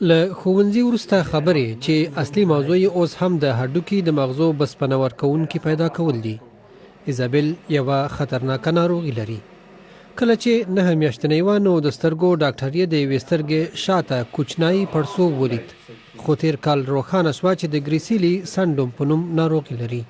له ښوونځي وروسته خبرې چې اصلي موضوع یې اوس هم د هډوکي د ماغزو بسپنه ورکوونکي پیدا کول دي. اېزابېل یوه خطرناکه ناروغي لري. کله چې 9 میاشتنۍ وه نو د سترګو ډاکټر یې د یوې سترګې شاته کوچنی پړسوب ولید، خو تیر کال روښانه شوه چې د ګرېسکلي سېنډروم په نوم ناروغي لري.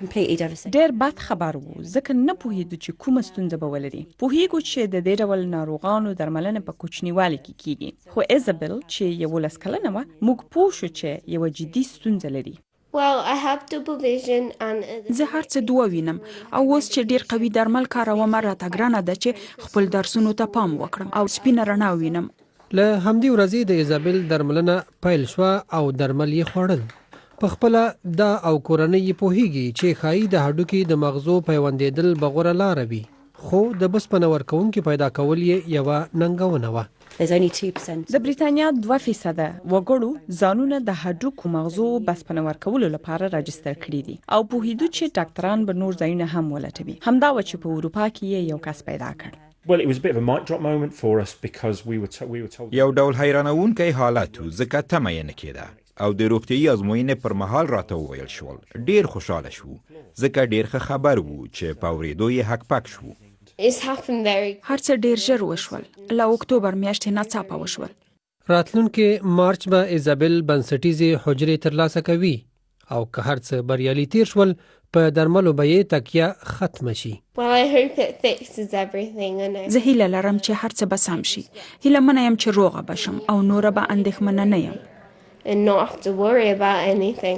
ډېر بد خبر وو، ځکه نه پوهېدو چې کومه ستونزه به ولري. پوهېږو چې د دې ډول ناروغانو درملنه په کوچنیوالي کې کېږي، خو اېزابېل چې 11 کلنه وه موږ پوه شو چې یوه جدي ستونزه لري. زه هر څه دوه وینم او اوس چې ډېر قوي درمل کاروم راته ګرانه ده چې خپل درسونو ته پام وکړم او سپینه رڼا وینم. له همدې ورځې د اېزابېل درملنه پیل شوه او درمل یې خوړل. په خپله دا او کورنۍ یې پوهېږي چې ښایي د هډوکي د ماغزو پیوندېدل به غوره لاره وي، خو د بسپنه ورکوونکي پیدا کول یې یوه ننګونه وه. د بریتانیا 2% وګړو ځانونه د هډوکو ماغزو بسپنه ورکولو لپاره راجستر کړي دي او پوهېدو چې ډاکټران به نور ځایونه هم ولټوي. همدا و چې په اروپا کې یې یو کس پیدا کړ. یو ډول حیرانوونکی حالت و، ځکه تمه یې نه کېده او د روغتیایي ازموینې پر مهال راته وویل شول. ډېر خوشحاله شو ځکه ډېر ښه خبر و چې په اورېدو یې هک پک شو. هر څه ډېر ژر وشول، له اکتوبر میاشتې ناڅاپه وشول. راتلونکي مارچ به اېزابېل بنسټیزې حجرې ترلاسه کوي او که هر څه بریالي تیر شول په درملو به یې تکیه ختمه شي. زه هیله لرم چې هر څه به سم شي. هیله منه یم چې روغه بشم او نوره به اندېښمنه نه یم. And not have to worry about anything.